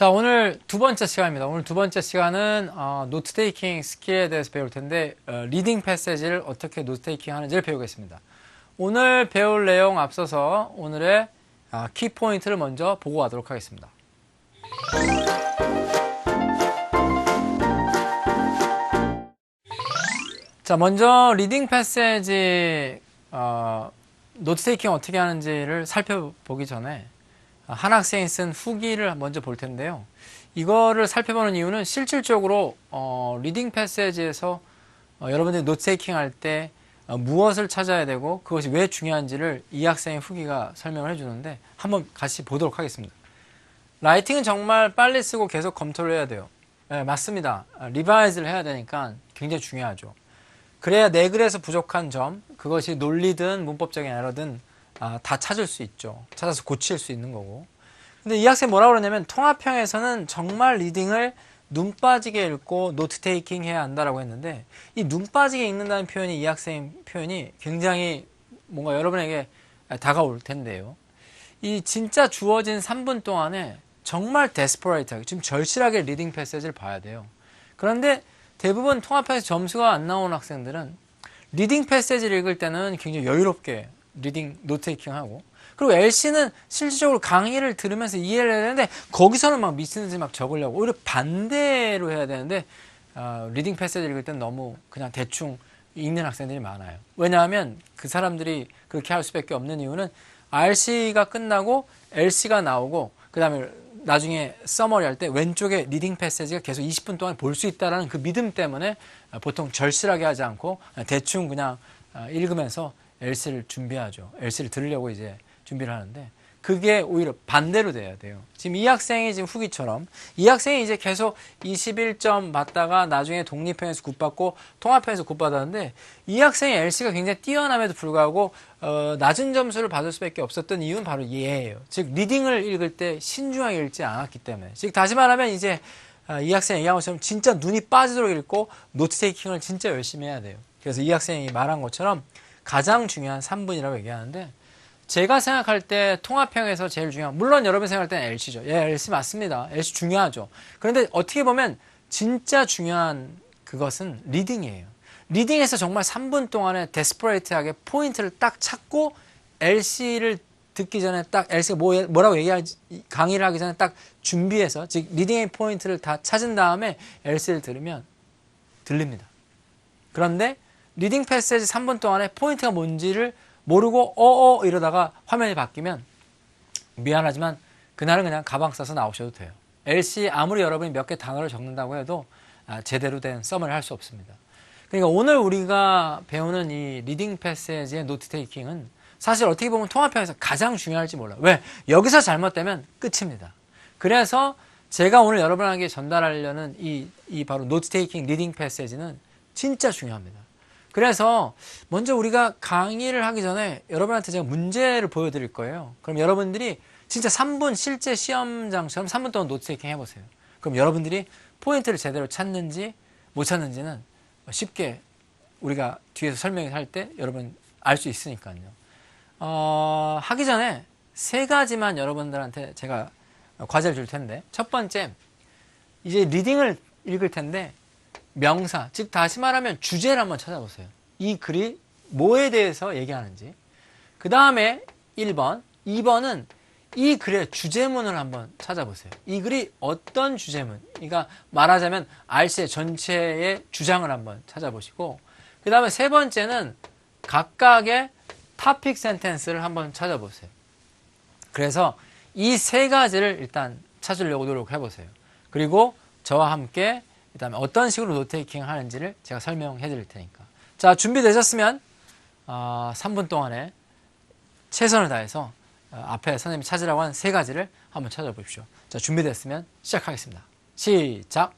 자, 오늘 두 번째 시간입니다. 오늘 두 번째 시간은 노트 테이킹 스킬에 대해서 배울 텐데 리딩 패세지를 어떻게 노트 테이킹 하는지를 배우겠습니다. 오늘 배울 내용 앞서서 오늘의 키포인트를 먼저 보고 가도록 하겠습니다. 자, 먼저 리딩 패세지 노트 테이킹 어떻게 하는지를 살펴보기 전에 한 학생이 쓴 후기를 먼저 볼 텐데요. 이거를 살펴보는 이유는 실질적으로 리딩 패세지에서 여러분들이 노트 테이킹 할 때 무엇을 찾아야 되고 그것이 왜 중요한지를 이 학생의 후기가 설명을 해주는데 한번 같이 보도록 하겠습니다. 라이팅은 정말 빨리 쓰고 계속 검토를 해야 돼요. 네, 맞습니다. 리바이즈를 해야 되니까 굉장히 중요하죠. 그래야 내 글에서 부족한 점, 그것이 논리든 문법적인 에러든 다 찾을 수 있죠. 찾아서 고칠 수 있는 거고. 근데 이 학생이 뭐라고 그러냐면 통합형에서는 정말 리딩을 눈 빠지게 읽고 노트 테이킹 해야 한다라고 했는데 이 눈 빠지게 읽는다는 표현이 이 학생 표현이 굉장히 뭔가 여러분에게 다가올 텐데요. 이 진짜 주어진 3분 동안에 정말 데스퍼레이트하게 지금 절실하게 리딩 패세지를 봐야 돼요. 그런데 대부분 통합형에서 점수가 안 나오는 학생들은 리딩 패세지를 읽을 때는 굉장히 여유롭게 리딩 노트 테이킹 하고 그리고 LC는 실질적으로 강의를 들으면서 이해를 해야 되는데 거기서는 막 미친 듯이 막 적으려고 오히려 반대로 해야 되는데 리딩 패세지 읽을 때는 너무 그냥 대충 읽는 학생들이 많아요. 왜냐하면 그 사람들이 그렇게 할 수밖에 없는 이유는 RC가 끝나고 LC가 나오고 그 다음에 나중에 서머리 할 때 왼쪽에 리딩 패세지가 계속 20분 동안 볼 수 있다는 그 믿음 때문에 보통 절실하게 하지 않고 대충 그냥 읽으면서 LC를 준비하죠. LC를 들으려고 이제 준비를 하는데 그게 오히려 반대로 돼야 돼요. 지금 이 학생이 지금 후기처럼 이 학생이 이제 계속 21점 받다가 나중에 독립형에서 굿 받고 통합형에서 굿 받았는데 이 학생의 LC가 굉장히 뛰어남에도 불구하고 낮은 점수를 받을 수밖에 없었던 이유는 바로 얘예요. 즉 리딩을 읽을 때 신중하게 읽지 않았기 때문에. 즉 다시 말하면 이제 이 학생이 얘기한 것처럼 진짜 눈이 빠지도록 읽고 노트 테이킹을 진짜 열심히 해야 돼요. 그래서 이 학생이 말한 것처럼 가장 중요한 3분이라고 얘기하는데 제가 생각할 때 통합형에서 제일 중요한 물론 여러분이 생각할 때는 LC죠. 예, LC 맞습니다. LC 중요하죠. 그런데 어떻게 보면 진짜 중요한 그것은 리딩이에요. 리딩에서 정말 3분 동안에 데스퍼레이트하게 포인트를 딱 찾고 LC를 듣기 전에 딱 LC가 뭐라고 얘기하지 강의를 하기 전에 딱 준비해서 즉 리딩의 포인트를 다 찾은 다음에 LC를 들으면 들립니다. 그런데 리딩 패세지 3분 동안에 포인트가 뭔지를 모르고 이러다가 화면이 바뀌면 미안하지만 그날은 그냥 가방 싸서 나오셔도 돼요. LC 아무리 여러분이 몇 개 단어를 적는다고 해도 제대로 된 서머리를 할 수 없습니다. 그러니까 오늘 우리가 배우는 이 리딩 패세지의 노트 테이킹은 사실 어떻게 보면 통합형에서 가장 중요할지 몰라요. 왜? 여기서 잘못되면 끝입니다. 그래서 제가 오늘 여러분에게 전달하려는 이 바로 노트 테이킹 리딩 패세지는 진짜 중요합니다. 그래서 먼저 우리가 강의를 하기 전에 여러분한테 제가 문제를 보여드릴 거예요. 그럼 여러분들이 진짜 3분 실제 시험장처럼 3분 동안 노트 테이킹 해보세요. 그럼 여러분들이 포인트를 제대로 찾는지 못 찾는지는 쉽게 우리가 뒤에서 설명할 때 여러분 알 수 있으니까요. 하기 전에 세 가지만 여러분들한테 제가 과제를 줄 텐데 첫 번째 이제 리딩을 읽을 텐데 명사, 즉 다시 말하면 주제를 한번 찾아보세요. 이 글이 뭐에 대해서 얘기하는지. 그 다음에 1번, 2번은 이 글의 주제문을 한번 찾아보세요. 이 글이 어떤 주제문, 그러니까 말하자면 RC의 전체의 주장을 한번 찾아보시고 그 다음에 세 번째는 각각의 토픽 센텐스를 한번 찾아보세요. 그래서 이 세 가지를 일단 찾으려고 노력해 보세요. 그리고 저와 함께 그다음에 어떤 식으로 노테이킹 하는지를 제가 설명해 드릴 테니까. 자, 준비되셨으면 3분 동안에 최선을 다해서 앞에 선생님이 찾으라고 한 세 가지를 한번 찾아보십시오. 자, 준비됐으면 시작하겠습니다. 시작!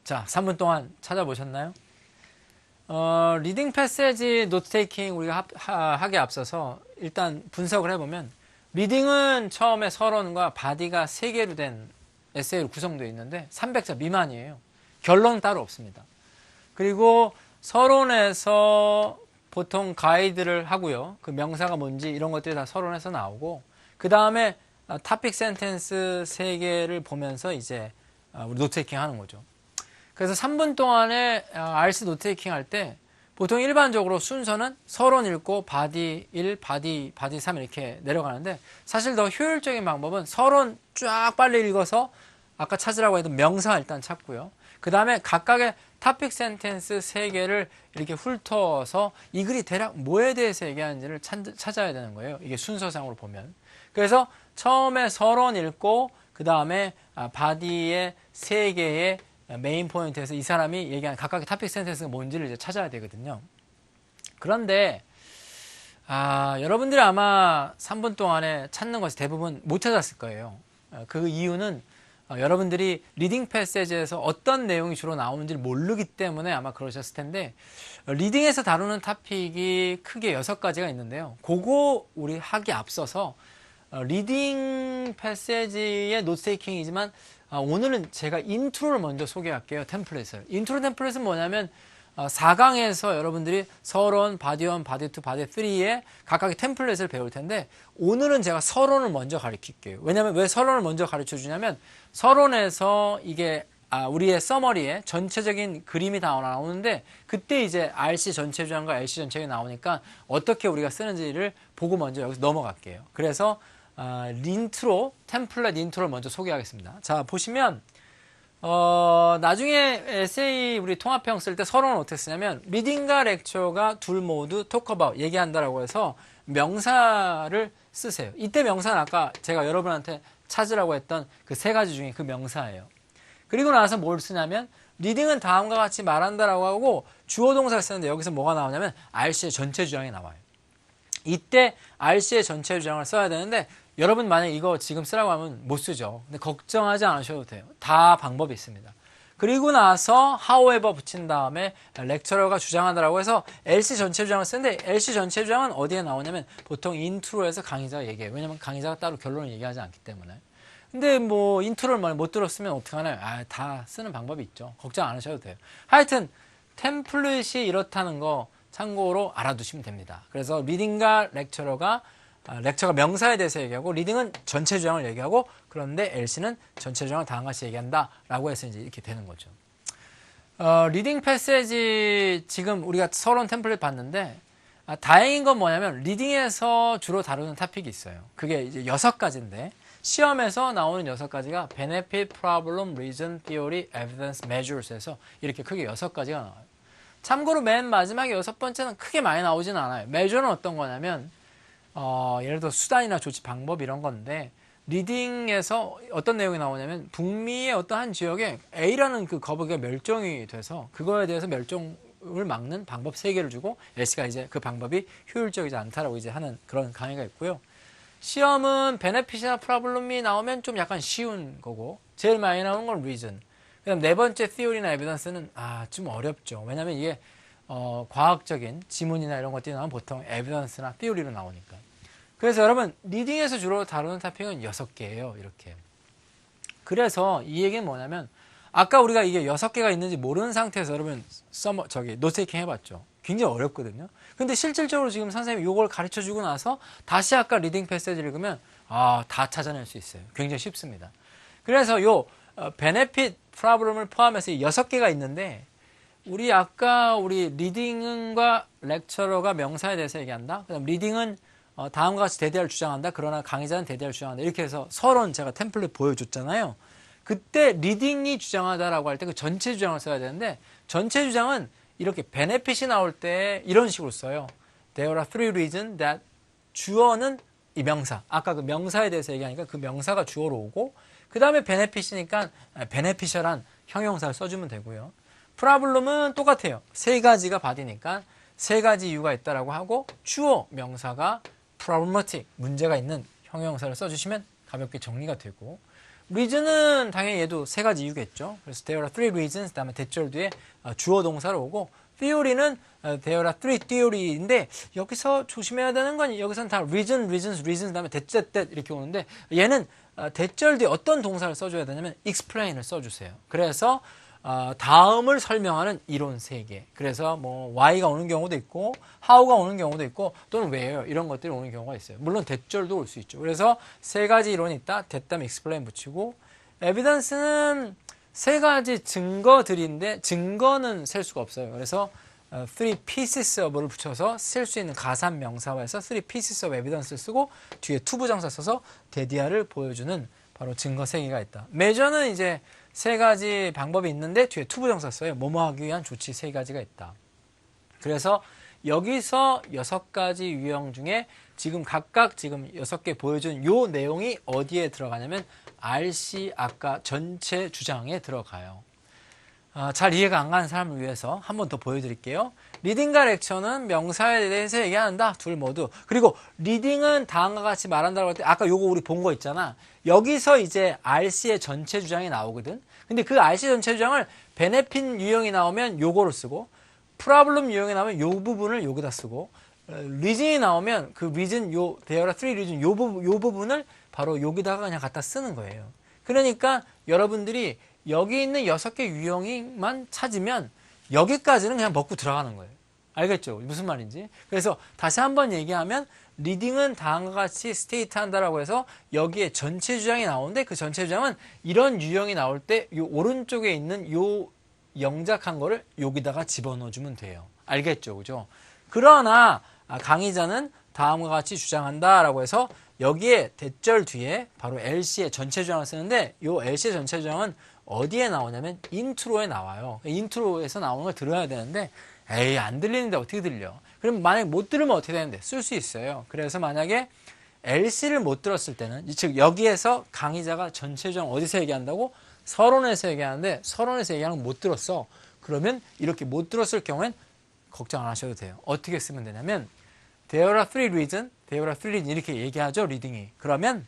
자, 3분 동안 찾아보셨나요? 리딩 패세지 노트 테이킹 우리가 하기에 앞서서 일단 분석을 해보면 리딩은 처음에 서론과 바디가 3개로 된 에세이로 구성되어 있는데 300자 미만이에요. 결론은 따로 없습니다. 그리고 서론에서 보통 가이드를 하고요. 그 명사가 뭔지 이런 것들이 다 서론에서 나오고 그 다음에 토픽 센텐스 3개를 보면서 이제 우리 노트 테이킹 하는 거죠. 그래서 3분 동안에 RC 노트 테이킹 할 때 보통 일반적으로 순서는 서론 읽고 바디 1, 바디 3 이렇게 내려가는데 사실 더 효율적인 방법은 서론 쫙 빨리 읽어서 아까 찾으라고 했던 명사 일단 찾고요. 그 다음에 각각의 토픽 센텐스 3개를 이렇게 훑어서 이 글이 대략 뭐에 대해서 얘기하는지를 찾아야 되는 거예요. 이게 순서상으로 보면. 그래서 처음에 서론 읽고 그 다음에 바디의 3개의 메인 포인트에서 이 사람이 얘기한 각각의 토픽 센텐스가 뭔지를 이제 찾아야 되거든요. 그런데 여러분들이 아마 3분 동안에 찾는 것이 대부분 못 찾았을 거예요. 그 이유는 여러분들이 리딩 패세지에서 어떤 내용이 주로 나오는지를 모르기 때문에 아마 그러셨을 텐데 리딩에서 다루는 토픽이 크게 6가지가 있는데요. 그거 우리 하기 앞서서 리딩 패세지의 노트 테이킹이지만 오늘은 제가 인트로를 먼저 소개할게요. 템플릿을. 인트로 템플릿은 뭐냐면 4강에서 여러분들이 서론, 바디 1, 바디 2, 바디 3의 각각의 템플릿을 배울 텐데 오늘은 제가 서론을 먼저 가르칠게요. 왜냐면 왜 서론을 먼저 가르쳐 주냐면 서론에서 이게 우리의 서머리에 전체적인 그림이 다 나오는데 그때 이제 RC 전체 주장과 LC 전체가 나오니까 어떻게 우리가 쓰는지를 보고 먼저 여기서 넘어갈게요. 그래서 인트로, 템플릿 인트로를 먼저 소개하겠습니다. 자, 보시면 나중에 에세이 우리 통합형 쓸 때 서론은 어떻게 쓰냐면 리딩과 렉처가 둘 모두 talk about 얘기한다라고 해서 명사를 쓰세요. 이때 명사는 아까 제가 여러분한테 찾으라고 했던 그 3가지 중에 그 명사예요. 그리고 나서 뭘 쓰냐면 리딩은 다음과 같이 말한다라고 하고 주어 동사를 쓰는데 여기서 뭐가 나오냐면 RC의 전체 주장이 나와요. 이때 RC의 전체 주장을 써야 되는데 여러분 만약 이거 지금 쓰라고 하면 못 쓰죠. 근데 걱정하지 않으셔도 돼요. 다 방법이 있습니다. 그리고 나서 however 붙인 다음에 렉처러가 주장한다라고 해서 LC 전체 주장을 쓰는데 LC 전체 주장은 어디에 나오냐면 보통 인트로에서 강의자가 얘기해요. 왜냐면 강의자가 따로 결론을 얘기하지 않기 때문에. 근데 뭐 인트로를 못 들었으면 어떡하나요? 다 쓰는 방법이 있죠. 걱정 안 하셔도 돼요. 하여튼 템플릿이 이렇다는 거 참고로 알아두시면 됩니다. 그래서 리딩과 렉처가 명사에 대해서 얘기하고 리딩은 전체 주장을 얘기하고 그런데 LC는 전체 주장을 다음과 같이 얘기한다 라고 해서 이제 이렇게 되는 거죠. 리딩 패세지 지금 우리가 서론 템플릿 봤는데 다행인 건 뭐냐면 리딩에서 주로 다루는 토픽이 있어요. 그게 이제 6가지인데 시험에서 나오는 6가지가 Benefit, Problem, Reason, Theory, Evidence, Measures에서 이렇게 크게 6가지가 나와요. 참고로 맨 마지막에 6번째는 크게 많이 나오진 않아요. Measure는 어떤 거냐면 예를 들어 수단이나 조치 방법 이런 건데 리딩에서 어떤 내용이 나오냐면 북미의 어떤 한 지역에 A라는 그 거북이가 멸종이 돼서 그거에 대해서 멸종을 막는 방법 3개를 주고 LC가 이제 그 방법이 효율적이지 않다라고 이제 하는 그런 강의가 있고요. 시험은 베네핏이나 프로블럼이 나오면 좀 약간 쉬운 거고 제일 많이 나오는 건 reason. 그다음 4번째 theory나 evidence는 좀 어렵죠. 왜냐면 이게 과학적인 지문이나 이런 것들이 나오면 보통 evidence나 theory로 나오니까. 그래서 여러분 리딩에서 주로 다루는 토픽은 6개예요. 이렇게. 그래서 이 얘기는 뭐냐면 아까 우리가 이게 6개가 있는지 모르는 상태에서 여러분 노트 테이킹 해봤죠. 굉장히 어렵거든요. 근데 실질적으로 지금 선생님이 이걸 가르쳐 주고 나서 다시 아까 리딩 패세지를 읽으면 다 찾아낼 수 있어요. 굉장히 쉽습니다. 그래서 요 베네핏 프로블럼을 포함해서 6개가 있는데 우리 아까 리딩과 렉처러가 명사에 대해서 얘기한다. 그다음 리딩은 다음과 같이 대대할 주장한다. 그러나 강의자는 대대할 주장한다. 이렇게 해서 서론 제가 템플릿 보여줬잖아요. 그때 리딩이 주장하다라고 할 때 그 전체 주장을 써야 되는데 전체 주장은 이렇게 베네핏이 나올 때 이런 식으로 써요. There are 3 reasons that 주어는 이 명사. 아까 그 명사에 대해서 얘기하니까 그 명사가 주어로 오고 그 다음에 베네핏이니까 베네피셜한 형용사를 써주면 되고요. 프로블럼은 똑같아요. 3가지가 바디니까 3가지 이유가 있다라고 하고 주어 명사가 problematic 문제가 있는 형용사를 써주시면 가볍게 정리가 되고 reason은 당연히 얘도 세 가지 이유겠죠. 그래서 there are three reasons, 그다음에 대절 뒤에 주어 동사로 오고, theory는 there are three theory인데 여기서 조심해야 되는 건 여기서는 다 reason, reasons, reasons 그다음에 that 이렇게 오는데 얘는 대절 뒤에 어떤 동사를 써줘야 되냐면 explain을 써주세요. 그래서 다음을 설명하는 이론 3개. 그래서 뭐 why가 오는 경우도 있고 how가 오는 경우도 있고 또는 where 이런 것들이 오는 경우가 있어요. 물론 대절도 올 수 있죠. 그래서 3가지 이론이 있다. that 다음에 explain 붙이고 evidence는 3가지 증거들인데 증거는 셀 수가 없어요. 그래서 three pieces of를 붙여서 쓸 수 있는 가산 명사화에서 three pieces of evidence를 쓰고 뒤에 to 부정사 써서 데디아를 보여주는 바로 증거 3개가 있다. measure는 이제 3가지 방법이 있는데 뒤에 to 부정사 써요. 뭐뭐 하기 위한 조치 3가지가 있다. 그래서 여기서 6가지 유형 중에 지금 각각 지금 6개 보여준 요 내용이 어디에 들어가냐면 RC 아까 전체 주장에 들어가요. 잘 이해가 안 가는 사람을 위해서 한 번 더 보여드릴게요. 리딩과 렉처는 명사에 대해서 얘기한다. 둘 모두. 그리고 리딩은 다음과 같이 말한다고 할 때 아까 요거 우리 본 거 있잖아. 여기서 이제 RC의 전체 주장이 나오거든. 근데 그 RC 전체 주장을 베네핏 유형이 나오면 요거를 쓰고 프로블럼 유형이 나오면 요 부분을 여기다 쓰고 리즌이 나오면 그 리즌 요 there are three reason 요 부분을 바로 여기다가 그냥 갖다 쓰는 거예요. 그러니까 여러분들이 여기 있는 6개 유형만 찾으면 여기까지는 그냥 먹고 들어가는 거예요. 알겠죠? 무슨 말인지. 그래서 다시 한번 얘기하면 리딩은 다음과 같이 스테이트 한다라고 해서 여기에 전체 주장이 나오는데 그 전체 주장은 이런 유형이 나올 때 요 오른쪽에 있는 요 영작한 거를 여기다가 집어넣어주면 돼요. 알겠죠? 그죠? 그러나 강의자는 다음과 같이 주장한다라고 해서 여기에 대절 뒤에 바로 LC의 전체 주장을 쓰는데 요 LC의 전체 주장은 어디에 나오냐면 인트로에 나와요. 인트로에서 나오는 걸 들어야 되는데 에이 안 들리는데 어떻게 들려? 그럼 만약에 못 들으면 어떻게 되는데? 쓸 수 있어요. 그래서 만약에 LC를 못 들었을 때는 즉 여기에서 강의자가 전체 주장 어디서 얘기한다고? 서론에서 얘기하는데 서론에서 얘기하는 거 못 들었어. 그러면 이렇게 못 들었을 경우엔 걱정 안 하셔도 돼요. 어떻게 쓰면 되냐면 there are three reasons, there are three reasons 이렇게 얘기하죠. 리딩이. 그러면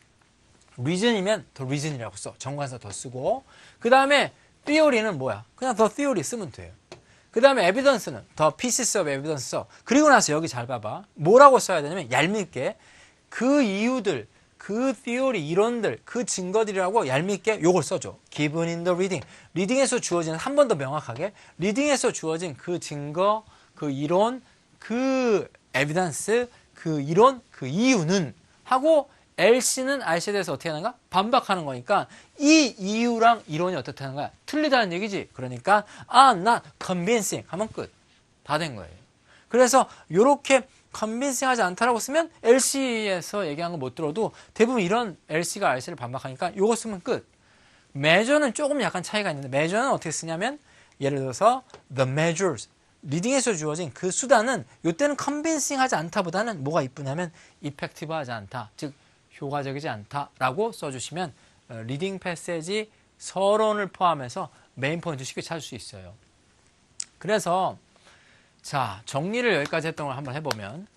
reason이면 더 reason이라고 써. 정관사 더 쓰고 그 다음에 theory는 뭐야? 그냥 더 theory 쓰면 돼요. 그 다음에 evidence는 더 pieces of evidence 써. 그리고 나서 여기 잘 봐봐. 뭐라고 써야 되냐면 얄밉게 그 이유들, 그 theory, 이론들, 그 증거들이라고 얄밉게 요걸 써줘. given in the reading. 리딩에서 주어지는 한 번 더 명확하게 리딩에서 주어진 그 증거, 그 이론, 그 evidence, 그 이론, 그 이유는 하고 LC는 RC에 대해서 어떻게 하는가? 반박하는 거니까 이 이유랑 이론이 어떻다는 거야? 틀리다는 얘기지. 그러니까 not convincing 하면 끝. 다 된 거예요. 그래서 이렇게 convincing 하지 않다라고 쓰면 LC에서 얘기한 거 못 들어도 대부분 이런 LC가 RC를 반박하니까 이거 쓰면 끝. measure는 조금 약간 차이가 있는데 measure는 어떻게 쓰냐면 예를 들어서 the measures 리딩에서 주어진 그 수단은 이때는 convincing 하지 않다보다는 뭐가 이쁘냐면 effective 하지 않다. 즉 효과적이지 않다라고 써주시면 리딩 패세지 서론을 포함해서 메인 포인트 쉽게 찾을 수 있어요. 그래서 자 정리를 여기까지 했던 걸 한번 해보면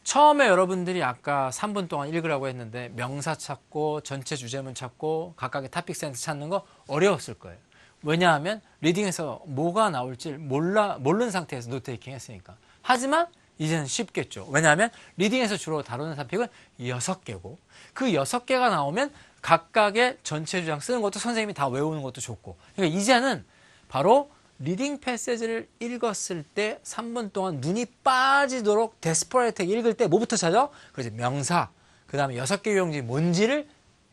처음에 여러분들이 아까 3분 동안 읽으라고 했는데 명사 찾고 전체 주제문 찾고 각각의 토픽 센스 찾는 거 어려웠을 거예요. 왜냐하면 리딩에서 뭐가 나올지 모르는 상태에서 노트테이킹 했으니까. 하지만 이제는 쉽겠죠. 왜냐하면 리딩에서 주로 다루는 토픽은 6개고 그 6개가 나오면 각각의 전체 주장 쓰는 것도 선생님이 다 외우는 것도 좋고 그러니까 이제는 바로 리딩 패세지를 읽었을 때 3분 동안 눈이 빠지도록 데스퍼레이트하게 읽을 때 뭐부터 찾아? 그래서 명사, 그 다음에 6개 유형지 뭔지를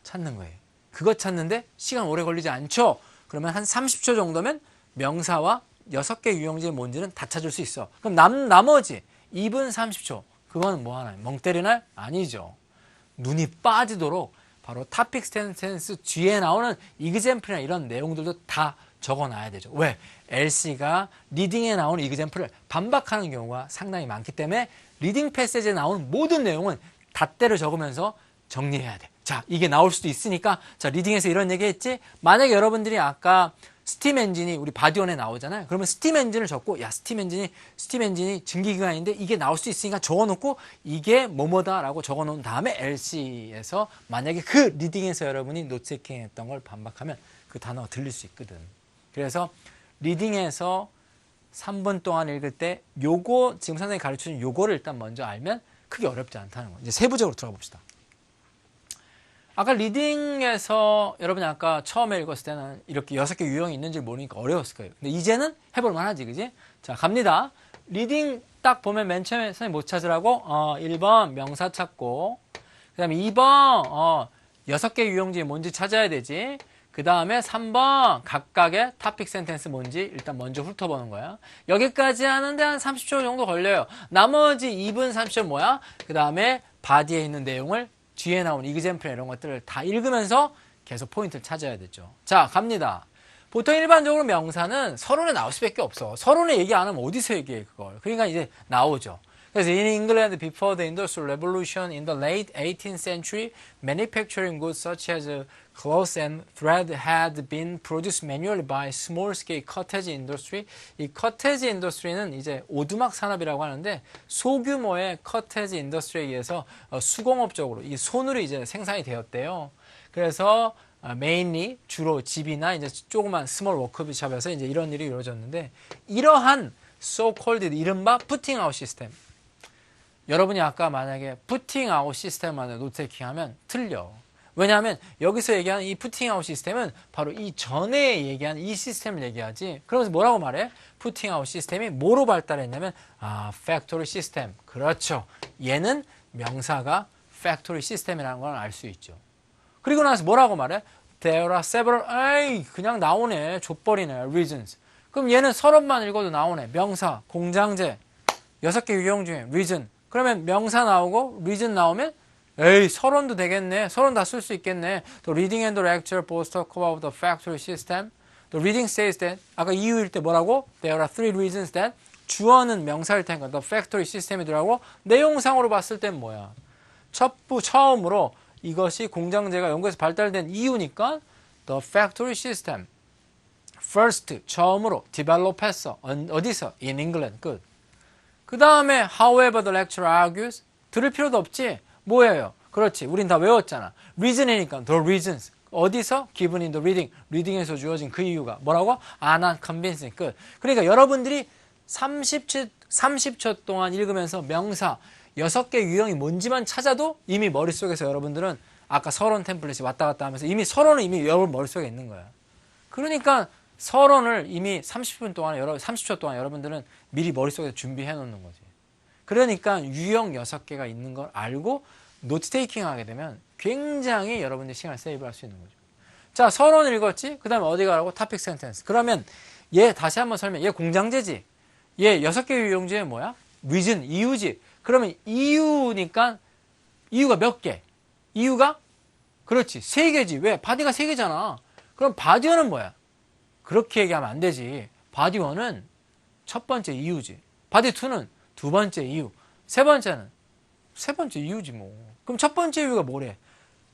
찾는 거예요. 그거 찾는데 시간 오래 걸리지 않죠? 그러면 한 30초 정도면 명사와 6개 유형지의 뭔지는 다 찾을 수 있어. 그럼 나머지 2분 30초 그거는 뭐 하나요? 멍 때릴 날? 아니죠. 눈이 빠지도록 바로 토픽 센텐스 뒤에 나오는 이그젬플이나 이런 내용들도 다 적어놔야 되죠. 왜? LC가 리딩에 나오는 이그젬플을 반박하는 경우가 상당히 많기 때문에 리딩 패세지에 나오는 모든 내용은 닷대로 적으면서 정리해야 돼. 자, 이게 나올 수도 있으니까 자 리딩에서 이런 얘기 했지? 만약에 여러분들이 아까 스팀 엔진이 우리 바디원에 나오잖아요. 그러면 스팀 엔진을 적고 야 스팀 엔진이 증기기관인데 이게 나올 수 있으니까 적어놓고 이게 뭐뭐다라고 적어놓은 다음에 LC에서 만약에 그 리딩에서 여러분이 노트테이킹 했던 걸 반박하면 그 단어가 들릴 수 있거든. 그래서 리딩에서 3분 동안 읽을 때 요거 지금 선생님이 가르쳐준 요거를 일단 먼저 알면 크게 어렵지 않다는 거예요. 이제 세부적으로 들어가 봅시다. 아까 리딩에서 여러분이 아까 처음에 읽었을 때는 이렇게 6개 유형이 있는지 모르니까 어려웠을 거예요. 근데 이제는 해볼 만하지, 그지? 자, 갑니다. 리딩 딱 보면 맨 처음에 선생님 뭐 찾으라고? 1번 명사 찾고, 그 다음에 2번 6개 유형지 뭔지 찾아야 되지. 그 다음에 3번 각각의 토픽 센텐스 뭔지 일단 먼저 훑어보는 거야. 여기까지 하는데 한 30초 정도 걸려요. 나머지 2분 30초 뭐야? 그 다음에 바디에 있는 내용을 뒤에 나온 이그젬플 이런 것들을 다 읽으면서 계속 포인트를 찾아야 되죠. 자, 갑니다. 보통 일반적으로 명사는 서론에 나올 수밖에 없어. 서론에 얘기 안 하면 어디서 얘기해 그걸. 그러니까 이제 나오죠. 그래서 in England before the Industrial Revolution in the late 18th century, manufacturing goods such as cloth and thread had been produced manually by small-scale cottage industry. 이 cottage industry는 이제 오두막 산업이라고 하는데 소규모의 cottage industry에 의해서 수공업적으로 이 손으로 이제 생산이 되었대요. 그래서 mainly 주로 집이나 이제 조그만 small workshop에서 이제 이런 일이 이루어졌는데 이러한 so-called 이른바 putting out 시스템. 여러분이 아까 만약에 putting out 시스템만을 노트테이킹 하면 틀려. 왜냐하면 여기서 얘기하는 이 putting out 시스템은 바로 이 전에 얘기한 이 시스템을 얘기하지. 그러면서 뭐라고 말해? putting out 시스템이 뭐로 발달했냐면 factory 시스템. 그렇죠. 얘는 명사가 factory 시스템이라는 걸 알 수 있죠. 그리고 나서 뭐라고 말해? There are several, 에이 그냥 나오네. 족벌이네. reasons. 그럼 얘는 서론만 읽어도 나오네. 명사, 공장제, 6개 유형 중에 reason. 그러면 명사 나오고 reason 나오면 에이 서론도 되겠네. 서론 다 쓸 수 있겠네. The reading and the lecture both talk about the factory system. The reading says that 아까 이유일 때 뭐라고? There are three reasons that 주어는 명사일 테니까 the factory system이더라고. 내용상으로 봤을 땐 뭐야? 처음으로 이것이 공장제가 영국에서 발달된 이유니까 the factory system first 처음으로 develop 했어. 어디서? In England. 끝. 그 다음에 however the lecturer argues 들을 필요도 없지. 뭐예요? 그렇지. 우린 다 외웠잖아. reason이니까 the reasons. 어디서? given in the reading. 리딩에서 주어진 그 이유가. 뭐라고? not convincing. 끝. 그러니까 여러분들이 30초 동안 읽으면서 명사 6개 유형이 뭔지만 찾아도 이미 머릿속에서 여러분들은 아까 서론 템플릿이 왔다 갔다 하면서 이미 서론은 이미 여러분 머릿속에 있는 거야. 그러니까 서론을 이미 30초 동안 여러분들은 미리 머릿속에 준비해 놓는 거지. 그러니까 유형 6개가 있는 걸 알고 노트 테이킹 하게 되면 굉장히 여러분들이 시간을 세이브 할 수 있는 거죠. 자, 서론 읽었지? 그 다음에 어디 가라고? 토픽 센텐스. 그러면 얘 다시 한번 설명. 얘 공장제지. 얘 6개 유형 중에 뭐야? reason, 이유지. 그러면 이유니까 이유가 몇 개? 이유가? 그렇지. 3개지. 왜? 바디가 3개잖아. 그럼 바디어는 뭐야? 그렇게 얘기하면 안 되지. 바디 1은 첫 번째 이유지. 바디 2는 두 번째 이유. 세 번째 이유지 뭐. 그럼 첫 번째 이유가 뭐래?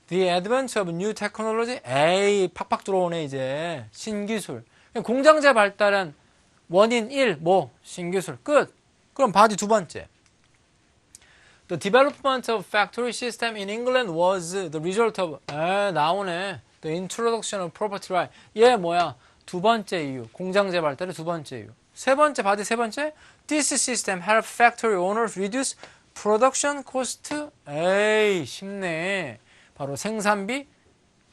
The advent of new technology. 에이, 팍팍 들어오네 이제. 신기술. 공장제 발달한 원인 1, 뭐? 신기술. 끝. 그럼 바디 두 번째. The development of factory system in England was the result of 나오네. The introduction of property right. 얘 뭐야? 두 번째 이유. 공장제 발달의 두 번째 이유. 세 번째, 바디 세 번째. This system helped factory owners reduce production cost. 에이, 쉽네. 바로 생산비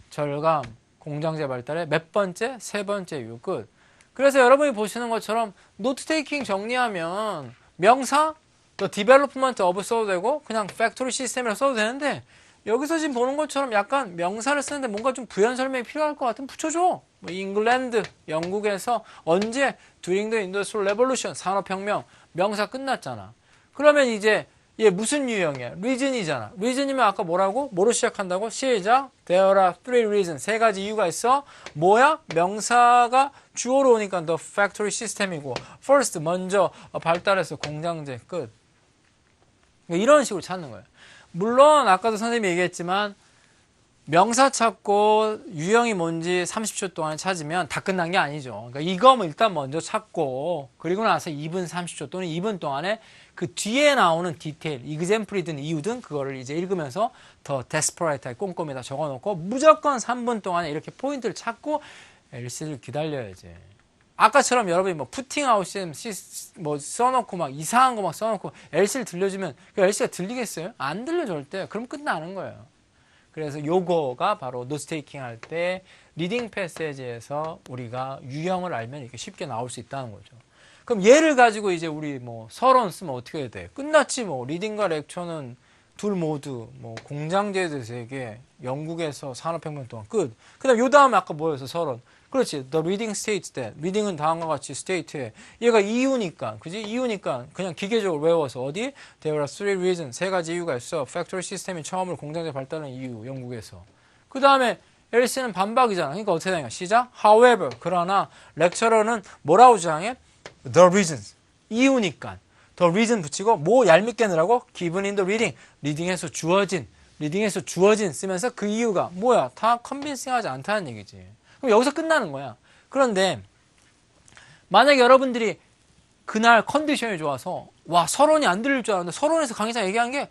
절감. 공장제 발달의 몇 번째? 세 번째 이유. 끝. 그래서 여러분이 보시는 것처럼 노트 테이킹 정리하면 명사 The development of 써도 되고 그냥 factory system이라 써도 되는데 여기서 지금 보는 것처럼 약간 명사를 쓰는데 뭔가 좀 부연 설명이 필요할 것 같으면 붙여줘. 뭐 잉글랜드, 영국에서 언제 during the industrial revolution 산업혁명 명사 끝났잖아. 그러면 이제 얘 무슨 유형이야? reason이잖아. reason이면 아까 뭐라고? 뭐로 시작한다고? 시작. There are three reasons. 세 가지 이유가 있어. 뭐야? 명사가 주어로 오니까 the factory system이고 first 먼저 발달해서 공장제 끝. 이런 식으로 찾는 거예요. 물론 아까도 선생님이 얘기했지만 명사 찾고 유형이 뭔지 30초 동안에 찾으면 다 끝난 게 아니죠. 그러니까 이거 일단 먼저 찾고 그리고 나서 2분 30초 또는 2분 동안에 그 뒤에 나오는 디테일, example이든 이유든 그거를 이제 읽으면서 더 desperate, 꼼꼼히 다 적어놓고 무조건 3분 동안에 이렇게 포인트를 찾고 LC를 기다려야지. 아까처럼 여러분이 뭐 푸팅아웃 뭐 써놓고 막 이상한 거 막 써놓고 LC를 들려주면 그 LC가 들리겠어요? 안 들려 절대. 그럼 끝나는 거예요. 그래서 요거가 바로 노트테이킹 할 때 리딩 패세지에서 우리가 유형을 알면 이렇게 쉽게 나올 수 있다는 거죠. 그럼 얘를 가지고 이제 우리 뭐 서론 쓰면 어떻게 해야 돼? 끝났지 뭐. 리딩과 렉처는 둘 모두 뭐 공장제도 세계 영국에서 산업혁명 동안 끝. 그다음 요 다음에 아까 뭐였어? 서론. 그렇지. The reading states that. 리딩은 다음과 같이 state해. 얘가 이유니까. 그지? 이유니까 그냥 기계적으로 외워서 어디? There are three reasons. 세 가지 이유가 있어. Factory 시스템이 처음으로 공장제 발달한 이유. 영국에서. 그 다음에 LC는 반박이잖아. 그러니까 어떻게 되냐? 시작. However. 그러나 렉처러는 뭐라고 주장해? The reasons. 이유니까. The reason 붙이고 뭐 얄밉게 넣으라고? Given in the reading. 리딩에서 주어진 쓰면서 그 이유가 뭐야? 다 컨빈싱하지 않다는 얘기지. 그럼 여기서 끝나는 거야. 그런데 만약에 여러분들이 그날 컨디션이 좋아서 와 서론이 안 들릴 줄 알았는데 서론에서 강의자 얘기한 게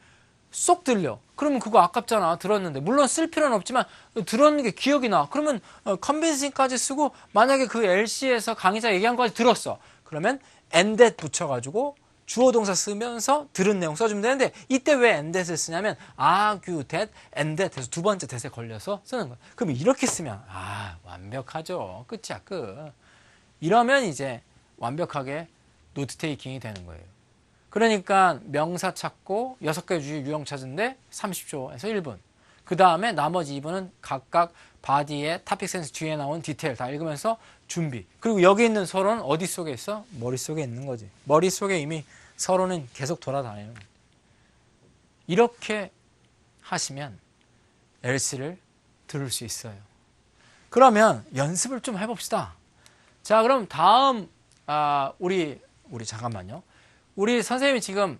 쏙 들려. 그러면 그거 아깝잖아. 들었는데. 물론 쓸 필요는 없지만 들었는 게 기억이 나. 그러면 컨빈싱까지 쓰고 만약에 그 LC에서 강의자 얘기한 거까지 들었어. 그러면 and that 붙여가지고 주어 동사 쓰면서 들은 내용 써주면 되는데 이때 왜 and that을 쓰냐면 argue that and that 해서 두 번째 that에 걸려서 쓰는 거야. 그럼 이렇게 쓰면 완벽하죠. 끝이야 끝. 이러면 이제 완벽하게 노트 테이킹이 되는 거예요. 그러니까 명사 찾고 6개 유형 찾은데 30초에서 1분. 그 다음에 나머지 2분은 각각 바디의 토픽 센스 뒤에 나온 디테일 다 읽으면서 준비. 그리고 여기 있는 서론은 어디 속에 있어? 머릿속에 있는 거지. 머릿속에 이미 서론은 계속 돌아다니는 거지. 이렇게 하시면 LC를 들을 수 있어요. 그러면 연습을 좀 해봅시다. 자, 그럼 다음 우리 잠깐만요. 우리 선생님이 지금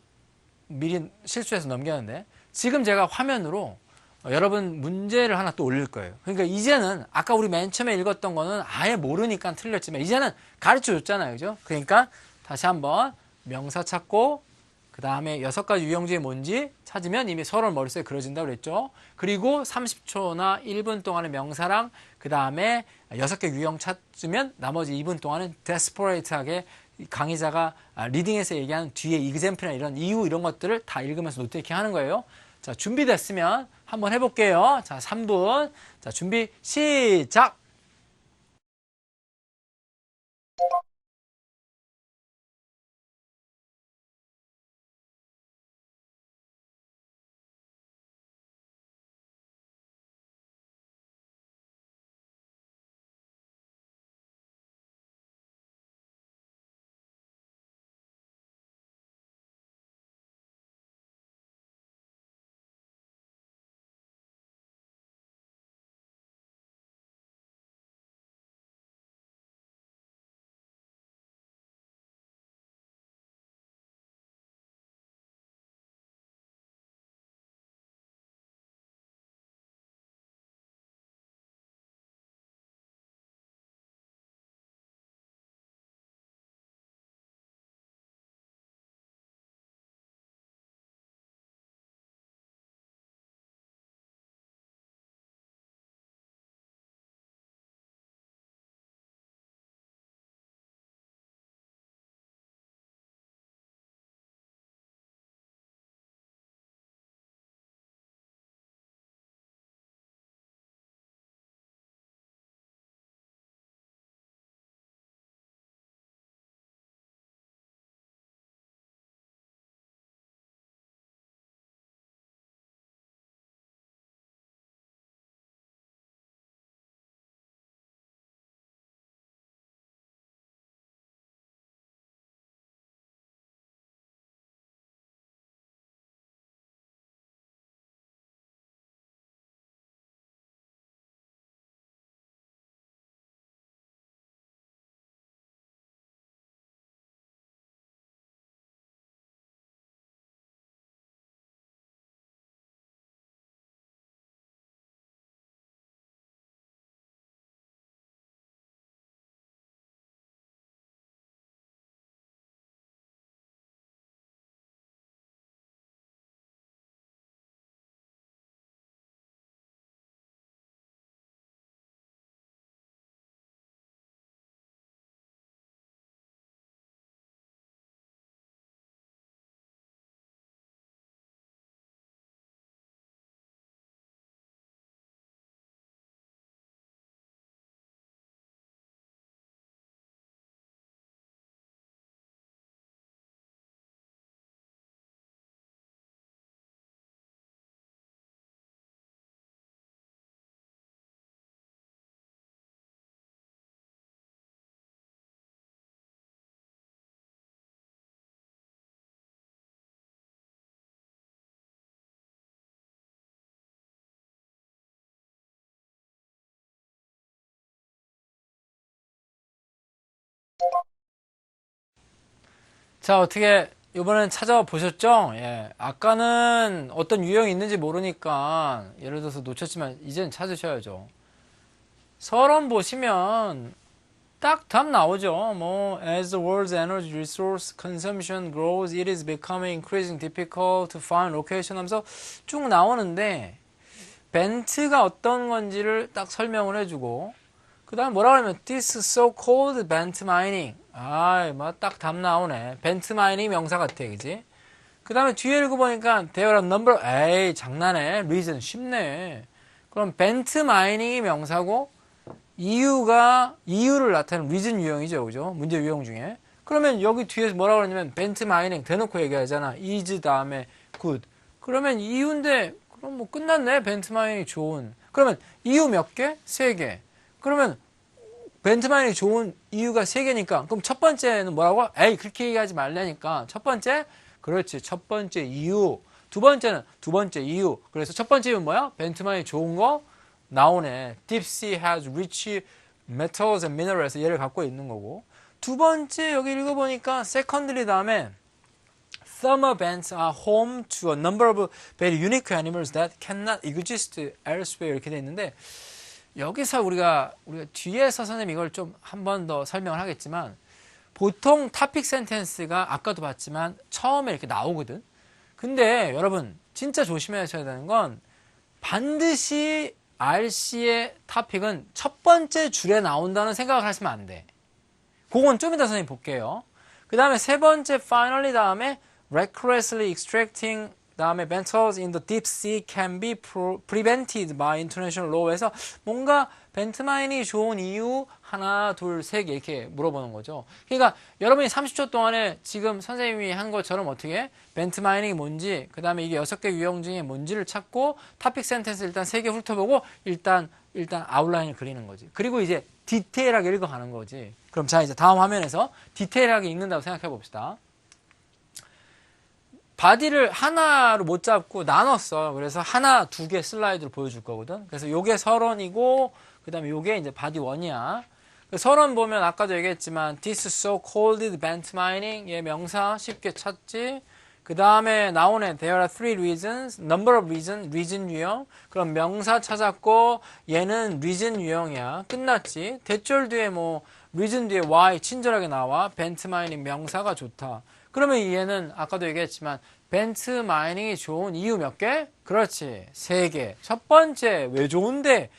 미리 실수해서 넘겼는데 지금 제가 화면으로 여러분 문제를 하나 또 올릴 거예요. 그러니까 이제는 아까 우리 맨 처음에 읽었던 거는 아예 모르니까 틀렸지만 이제는 가르쳐 줬잖아요. 그죠? 그러니까 다시 한번 명사 찾고 그 다음에 6가지 유형들이 뭔지 찾으면 이미 서론 머릿속에 그려진다고 그랬죠. 그리고 30초나 1분 동안의 명사랑 그 다음에 6개 유형 찾으면 나머지 2분 동안은 데스퍼레이트하게 강의자가 리딩에서 얘기하는 뒤에 example이나 이런 이유 이런 것들을 다 읽으면서 노트테이킹 하는 거예요. 자, 준비됐으면 한번 해볼게요. 자, 3분. 자, 준비 시작! 자, 어떻게 이번엔 찾아보셨죠? 예. 아까는 어떤 유형이 있는지 모르니까 예를 들어서 놓쳤지만 이제는 찾으셔야죠. 서론 보시면 딱 답 나오죠. 뭐 as the world's energy resource consumption grows, it is becoming increasingly difficult to find location 하면서 쭉 나오는데 벤트가 어떤 건지를 딱 설명을 해주고 그 다음에 뭐라 그러면 this so-called bent mining 뭐 딱 답 나오네. 벤트 마이닝 명사 같아, 그지? 그 다음에 뒤에 읽어보니까 there are number 에이 장난해. reason 쉽네. 그럼 벤트 마이닝이 명사고 이유를 나타내는 reason 유형이죠, 그죠? 문제 유형 중에. 그러면 여기 뒤에서 뭐라고 그러냐면 벤트 마이닝 대놓고 얘기하잖아. is 다음에 good. 그러면 이유인데 그럼 뭐 끝났네. 벤트 마이닝이 좋은. 그러면 이유 몇 개? 세 개. 그러면 벤트 마이닝이 좋은 이유가 세 개니까 그럼 첫 번째는 뭐라고? 에이 그렇게 얘기하지 말라니까. 첫 번째 그렇지. 첫 번째 이유. 두 번째는 두 번째 이유. 그래서 첫 번째 이유는 뭐야? 벤트 마이닝이 좋은 거 나오네. Deep sea has rich metals and minerals 얘를 갖고 있는 거고. 두 번째 여기 읽어보니까 secondary 다음에 thermal vents are home to a number of very unique animals that cannot exist elsewhere 이렇게 돼 있는데 여기서 우리가 뒤에서 선생님 이걸 좀 한 번 더 설명을 하겠지만 보통 topic sentence가 아까도 봤지만 처음에 이렇게 나오거든. 근데 여러분 진짜 조심하셔야 되는 건 반드시 RC의 topic은 첫 번째 줄에 나온다는 생각을 하시면 안 돼. 그건 좀 이따 선생님 볼게요. 그 다음에 세 번째 finally 다음에 recklessly extracting 다음에 metals in the deep sea can be prevented by international law에서 뭔가 벤트마인이 좋은 이유 하나, 둘, 세 개 이렇게 물어보는 거죠. 그러니까 여러분이 30초 동안에 지금 선생님이 한 것처럼 어떻게 벤트마이닝이 뭔지 그 다음에 이게 6개 유형 중에 뭔지를 찾고 토픽 센텐스 일단 3개 훑어보고 일단 아웃라인을 그리는 거지. 그리고 이제 디테일하게 읽어가는 거지. 그럼 자 이제 다음 화면에서 디테일하게 읽는다고 생각해 봅시다. 바디를 하나로 못 잡고 나눴어. 그래서 하나, 두 개 슬라이드로 보여줄 거거든. 그래서 요게 서론이고, 그 다음에 요게 이제 바디 1이야. 서론 보면 아까도 얘기했지만, this so-called bent mining, 얘 명사 쉽게 찾지. 그 다음에 나오네. There are three reasons, number of reasons, reason 유형. 그럼 명사 찾았고, 얘는 reason 유형이야. 끝났지. 대절 뒤에 뭐, reason 뒤에 why 친절하게 나와. bent mining 명사가 좋다. 그러면 얘는 아까도 얘기했지만 벤트 마이닝이 좋은 이유 몇 개? 그렇지. 3개. 첫 번째 왜 좋은데?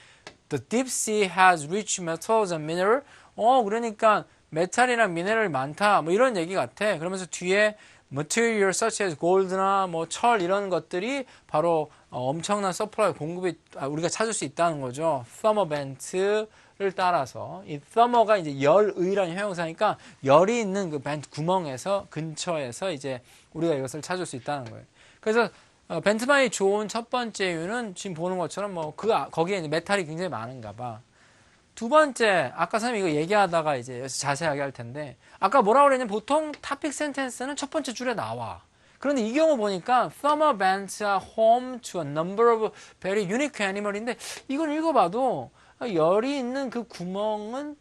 The deep sea has rich metals and mineral. 그러니까 메탈이나 미네랄이 많다. 뭐 이런 얘기 같아. 그러면서 뒤에 material such as gold나 뭐 철 이런 것들이 바로 엄청난 서플라이 공급이 우리가 찾을 수 있다는 거죠. thermal vent 를 따라서 이 thermal가 이제 열의라는 형용사니까 열이 있는 그 벤트 구멍에서 근처에서 이제 우리가 이것을 찾을 수 있다는 거예요. 그래서 벤트만이 좋은 첫 번째 이유는 지금 보는 것처럼 뭐 거기에 이제 메탈이 굉장히 많은가 봐. 두 번째 아까 선생님이 이거 얘기하다가 이제 여기서 자세하게 할 텐데 아까 뭐라고 그랬냐면 보통 topic sentence는 첫 번째 줄에 나와. 그런데 이 경우 보니까 thermal vents are home to a number of very unique animal인데 이걸 읽어봐도 열이 있는 그 구멍은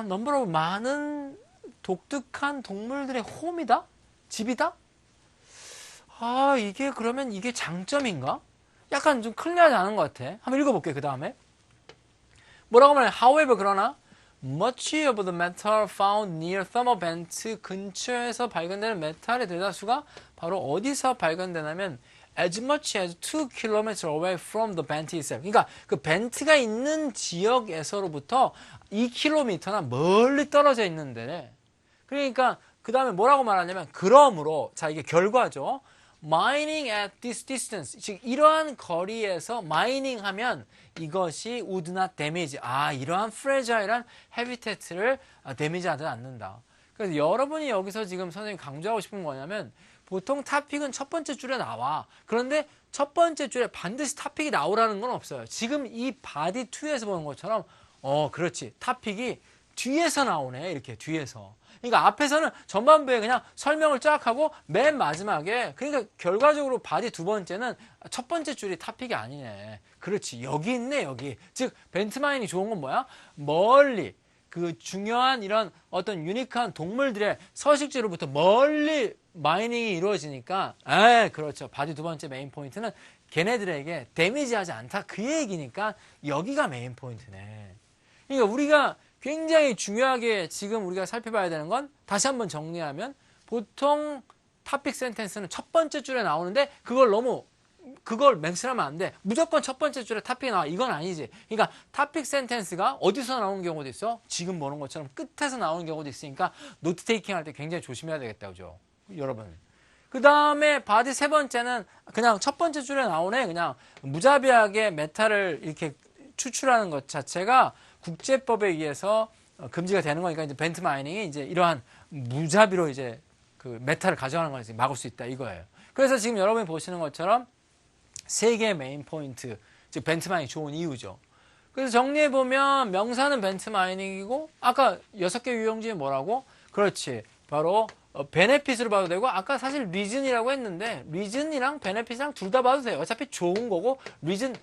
넘버로 많은 독특한 동물들의 홈이다? 집이다? 이게 그러면 이게 장점인가? 약간 좀 클리어하지 않은 것 같아. 한번 읽어볼게요. 그 다음에 뭐라고 말해? However 그러나 much of the metal found near thermal vents 근처에서 발견되는 메탈의 대다수가 바로 어디서 발견되냐면 as much as 2 km away from the vent itself. 그러니까 그 벤트가 있는 지역에서로부터 2km나 멀리 떨어져 있는데. 그러니까 그 다음에 뭐라고 말하냐면 그러므로 자 이게 결과죠. mining at this distance. 즉 이러한 거리에서 마이닝 하면 이것이 would not damage. 이러한 fragile한 habitat를 데미지하지 않는다. 그래서 여러분이 여기서 지금 선생님이 강조하고 싶은 거냐면 보통 토픽은 첫 번째 줄에 나와. 그런데 첫 번째 줄에 반드시 토픽이 나오라는 건 없어요. 지금 이 바디 2에서 보는 것처럼 그렇지. 토픽이 뒤에서 나오네. 이렇게 뒤에서. 그러니까 앞에서는 전반부에 그냥 설명을 쫙 하고 맨 마지막에 그러니까 결과적으로 바디 두 번째는 첫 번째 줄이 토픽이 아니네. 그렇지. 여기 있네. 여기. 즉 벤트마인이 좋은 건 뭐야? 멀리 그 중요한 이런 어떤 유니크한 동물들의 서식지로부터 멀리 마이닝이 이루어지니까, 그렇죠. 바디 두 번째 메인 포인트는 걔네들에게 데미지하지 않다. 그 얘기니까 여기가 메인 포인트네. 그러니까 우리가 굉장히 중요하게 지금 우리가 살펴봐야 되는 건 다시 한번 정리하면 보통 토픽 센텐스는 첫 번째 줄에 나오는데 그걸 맹신하면 안 돼. 무조건 첫 번째 줄에 토픽이 나와. 이건 아니지. 그러니까 토픽 센텐스가 어디서 나오는 경우도 있어? 지금 보는 것처럼 끝에서 나오는 경우도 있으니까 노트 테이킹 할 때 굉장히 조심해야 되겠다. 그죠? 여러분. 그 다음에 바디 세 번째는 그냥 첫 번째 줄에 나오네. 그냥 무자비하게 메탈을 이렇게 추출하는 것 자체가 국제법에 의해서 금지가 되는 거니까 이제 벤트 마이닝이 이제 이러한 무자비로 이제 그 메탈을 가져가는 걸 막을 수 있다 이거예요. 그래서 지금 여러분이 보시는 것처럼 세 개의 메인 포인트, 즉 벤트 마이닝이 좋은 이유죠. 그래서 정리해 보면 명사는 벤트 마이닝이고 아까 6개 유형지이 뭐라고? 그렇지. 바로 베네핏으로 봐도 되고 아까 사실 리즌이라고 했는데 리즌이랑 베네핏이랑 둘 다 봐도 돼요. 어차피 좋은 거고 리즌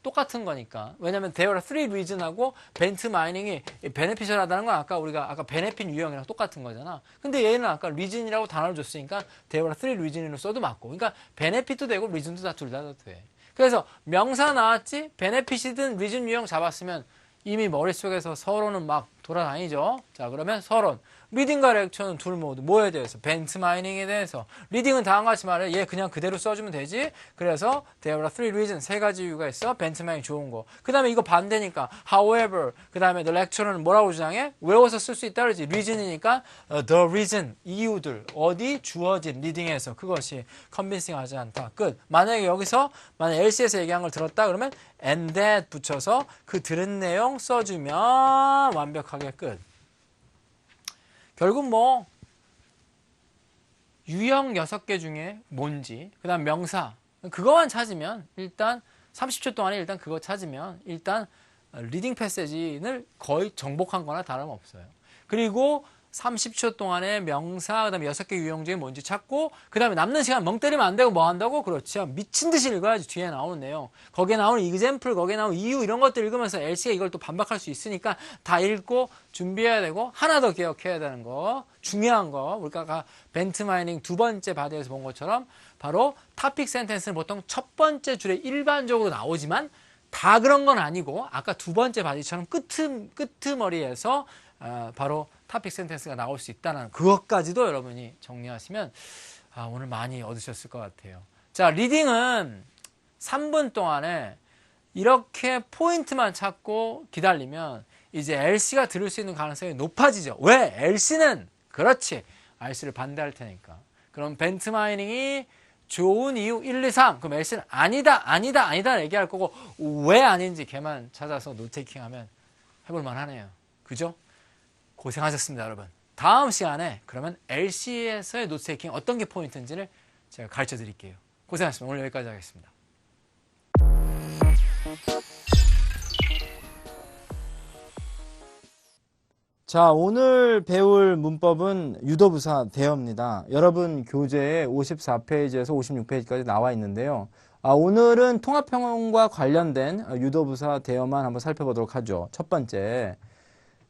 똑같은 거니까. 왜냐면 there are three reason하고 벤트 마이닝이 베네피셜하다는 건 우리가 아까 베네핏 유형이랑 똑같은 거잖아. 근데 얘는 아까 reason이라고 단어를 줬으니까 there are three reason으로 써도 맞고. 그러니까 베네핏도 되고 reason도 다 둘 다 돼. 그래서 명사 나왔지? 베네핏이든 reason 유형 잡았으면 이미 머릿속에서 서론은 막 돌아다니죠. 자, 그러면 서론. 리딩과 렉처는 둘 모두 뭐에 대해서? 벤트 마이닝에 대해서. 리딩은 다음과 같이 말해. 얘 그냥 그대로 써주면 되지. 그래서 there are three reasons. 세 가지 이유가 있어. 벤트 마이닝 좋은 거. 그 다음에 이거 반대니까 however. 그 다음에 the lecture는 뭐라고 주장해? 외워서 쓸 수 있다 그러지. reason이니까 the reason. 이유들. 어디? 주어진 리딩에서. 그것이 convincing 하지 않다. 끝. 만약에 여기서 만약 LC에서 얘기한 걸 들었다 그러면 and that 붙여서 그 들은 내용 써주면 완벽하게 끝. 결국 뭐 유형 6개 중에 뭔지 그 다음 명사 그거만 찾으면 일단 30초 동안에 일단 그거 찾으면 일단 리딩 패세지를 거의 정복한 거나 다름없어요. 그리고 30초 동안에 명사 그 다음에 6개 유형 중에 뭔지 찾고 그 다음에 남는 시간 멍 때리면 안 되고 뭐 한다고? 그렇죠. 미친 듯이 읽어야지. 뒤에 나오는 내용 거기에 나오는 example 거기에 나오는 이유 이런 것들 읽으면서 LC가 이걸 또 반박할 수 있으니까 다 읽고 준비해야 되고 하나 더 기억해야 되는 거 중요한 거 우리가 아까 벤트 마이닝 두 번째 바디에서 본 것처럼 바로 토픽 센텐스는 보통 첫 번째 줄에 일반적으로 나오지만 다 그런 건 아니고 아까 두 번째 바디처럼 끄트머리에서 바로 토픽 센텐스가 나올 수 있다는 그것까지도 여러분이 정리하시면 오늘 많이 얻으셨을 것 같아요. 자, 리딩은 3분 동안에 이렇게 포인트만 찾고 기다리면 이제 LC가 들을 수 있는 가능성이 높아지죠. 왜? LC는 그렇지. RC를 반대할 테니까. 그럼 벤트 마이닝이 좋은 이유 1, 2, 3. 그럼 LC는 아니다 얘기할 거고 왜 아닌지 걔만 찾아서 노테이킹 하면 해볼만 하네요. 그죠? 고생하셨습니다, 여러분. 다음 시간에 그러면 LC에서의 노트테이킹 어떤 게 포인트인지를 제가 가르쳐 드릴게요. 고생하셨습니다. 오늘 여기까지 하겠습니다. 자, 오늘 배울 문법은 유도부사 대어입니다. 여러분 교재에 54페이지에서 56페이지까지 나와 있는데요. 오늘은 통합형과 관련된 유도부사 대어만 한번 살펴보도록 하죠. 첫 번째,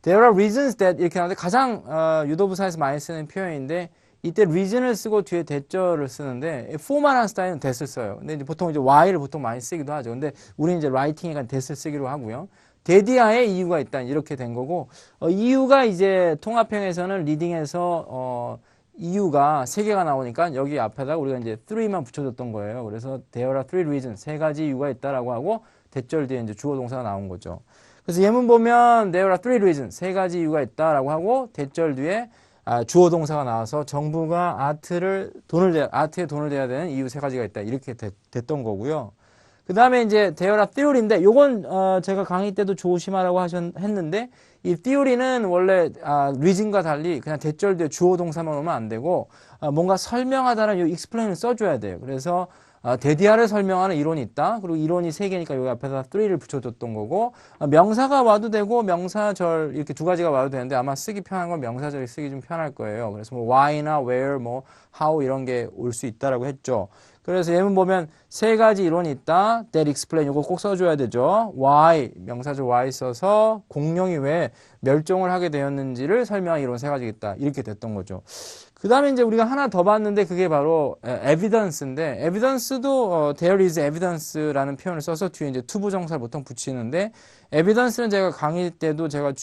there are reasons that 이렇게 나오는데 가장 유도부사에서 많이 쓰는 표현인데 이때 reason을 쓰고 뒤에 대절을 쓰는데 formal한 스타일은 that을 써요. 근데 이제 보통 이제 why를 보통 많이 쓰기도 하죠. 근데 우리는 이제 writing에 간 that을 쓰기로 하고요. 대디아에 이유가 있다 이렇게 된 거고 이유가 이제 통합형에서는 리딩에서 이유가 3개가 나오니까 여기 앞에다가 우리가 이제 3만 붙여줬던 거예요. 그래서 there are three reasons 3가지 이유가 있다라고 하고 대절 뒤에 이제 주어 동사가 나온 거죠. 그래서 예문 보면 there are three reasons 3가지 이유가 있다라고 하고 대절 뒤에 주어 동사가 나와서 정부가 아트에 돈을 대야 되는 이유 3가지가 있다 이렇게 됐던 거고요. 그 다음에 이제 there are theory인데 요건 제가 강의 때도 조심하라고 했는데 이 theory는 원래 reason과 달리 그냥 대절 뒤에 주어 동사만 오면 안 되고 뭔가 설명하다는 요 explain을 써줘야 돼요. 그래서 대디아를 설명하는 이론이 있다. 그리고 이론이 3개니까 여기 앞에다 3를 붙여줬던 거고 명사가 와도 되고 명사절 이렇게 2가지가 와도 되는데 아마 쓰기 편한 건 명사절이 쓰기 좀 편할 거예요. 그래서 뭐 why나 where, 뭐 how 이런 게 올 수 있다라고 했죠. 그래서 예문 보면 세 가지 이론이 있다. That explain 이거 꼭 써줘야 되죠. Why 명사절 why 써서 공룡이 왜 멸종을 하게 되었는지를 설명한 이론 세 가지가 있다. 이렇게 됐던 거죠. 그 다음에 이제 우리가 하나 더 봤는데 그게 바로 evidence인데 evidence도 there is evidence라는 표현을 써서 뒤에 이제 투부정사를 보통 붙이는데 evidence는 제가 강의 때도 제가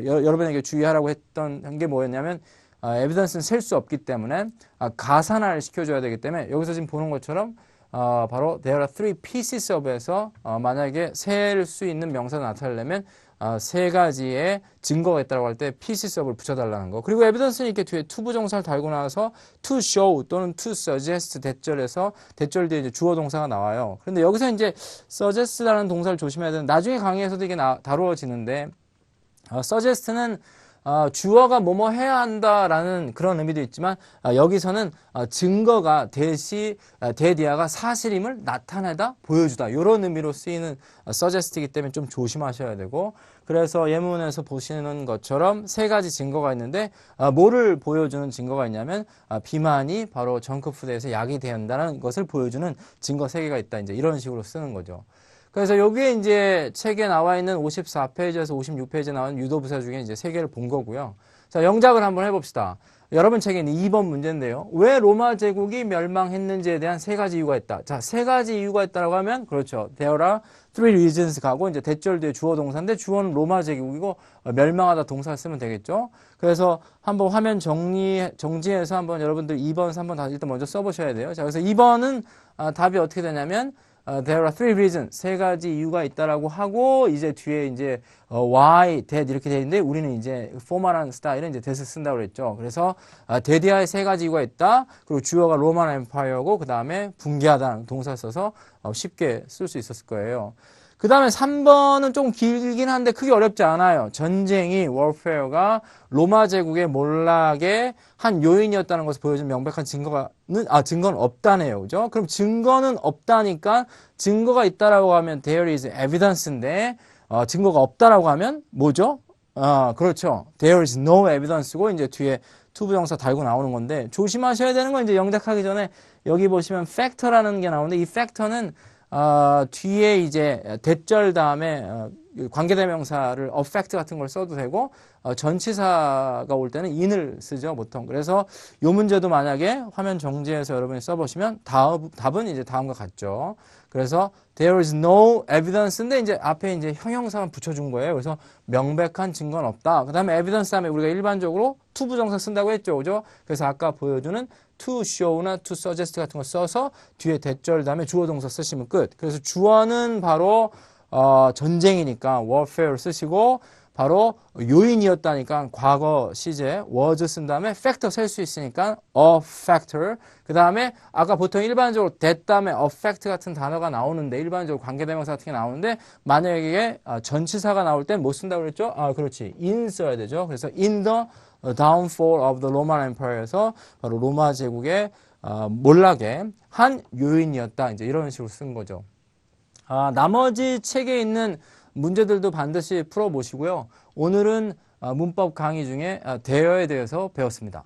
여러분에게 주의하라고 했던 게 뭐였냐면 evidence는 셀 수 없기 때문에 가산화를 시켜줘야 되기 때문에 여기서 지금 보는 것처럼 바로 there are three pieces of에서 만약에 셀 수 있는 명사를 나타내려면 세 가지의 증거가 있다고 할 때 pieces of을 붙여달라는 거. 그리고 evidence는 이렇게 뒤에 투부정사를 달고 나서 to show 또는 to suggest 대절에서 대절 뒤에 이제 주어 동사가 나와요. 그런데 여기서 이제 suggest라는 동사를 조심해야 되는 나중에 강의에서도 이게 다루어지는데 suggest는 주어가 뭐뭐 해야 한다라는 그런 의미도 있지만 여기서는 증거가 대디아가 사실임을 나타내다 보여주다 이런 의미로 쓰이는 suggest이기 때문에 좀 조심하셔야 되고 그래서 예문에서 보시는 것처럼 세 가지 증거가 있는데 뭐를 보여주는 증거가 있냐면 비만이 바로 정크푸드에서 약이 된다는 것을 보여주는 증거 세 개가 있다 이제 이런 식으로 쓰는 거죠. 그래서 여기에 이제 책에 나와 있는 54페이지에서 56페이지에 나온 유도부사 중에 이제 세 개를 본 거고요. 자, 영작을 한번 해봅시다. 여러분 책에 있는 2번 문제인데요. 왜 로마 제국이 멸망했는지에 대한 세 가지 이유가 있다. 자, 세 가지 이유가 있다라고 하면 그렇죠. There are three reasons 가고 이제 대절 뒤에 주어 동사인데 주어는 로마 제국이고 멸망하다 동사를 쓰면 되겠죠. 그래서 한번 화면 정지해서 한번 여러분들 2번, 3번 다 일단 먼저 써보셔야 돼요. 자, 그래서 2번은 답이 어떻게 되냐면 there are three reasons. 세 가지 이유가 있다라고 하고, 이제 뒤에 이제, why, that 이렇게 돼 있는데, 우리는 이제 포멀한 스타일은 이제 that을 쓴다고 그랬죠. 그래서, 데디아의 세 가지 이유가 있다. 그리고 주어가 로만 엠파이어고, 그 다음에 붕괴하다는 동사 써서 쉽게 쓸 수 있었을 거예요. 그 다음에 3번은 좀 길긴 한데 크게 어렵지 않아요. 전쟁이, warfare가 로마 제국의 몰락의 한 요인이었다는 것을 보여준 명백한 증거는 없다네요. 그죠? 그럼 증거는 없다니까 증거가 있다라고 하면 there is evidence인데, 증거가 없다라고 하면 뭐죠? 그렇죠. There is no evidence고 이제 뒤에 투부정사 달고 나오는 건데 조심하셔야 되는 건 이제 영작하기 전에 여기 보시면 factor라는 게 나오는데 이 factor는 뒤에 이제 대절 다음에 관계대명사를 affect 같은 걸 써도 되고 전치사가 올 때는 in을 쓰죠 보통. 그래서 요 문제도 만약에 화면 정지해서 여러분이 써보시면 답은 이제 다음과 같죠. 그래서 there is no evidence인데 이제 앞에 이제 형용사만 붙여준 거예요. 그래서 명백한 증거는 없다. 그 다음에 evidence 다음에 우리가 일반적으로 투부정사 쓴다고 했죠, 그죠? 그래서 아까 보여주는 to show나 to suggest 같은 거 써서 뒤에 대절 다음에 주어 동사 쓰시면 끝. 그래서 주어는 바로 전쟁이니까 warfare 쓰시고 바로 요인이었다니까 과거 시제 was 쓴 다음에 factor 셀 수 있으니까 a factor. 그 다음에 아까 보통 일반적으로 that 다음에 affect 같은 단어가 나오는데 일반적으로 관계대명사 같은 게 나오는데 만약에 전치사가 나올 땐 뭐 쓴다고 그랬죠? 그렇지. in 써야 되죠. 그래서 in the downfall of the Roman Empire에서 바로 로마 제국의 몰락의 한 요인이었다. 이제 이런 식으로 쓴 거죠. 나머지 책에 있는 문제들도 반드시 풀어보시고요. 오늘은 문법 강의 중에 대여에 대해서 배웠습니다.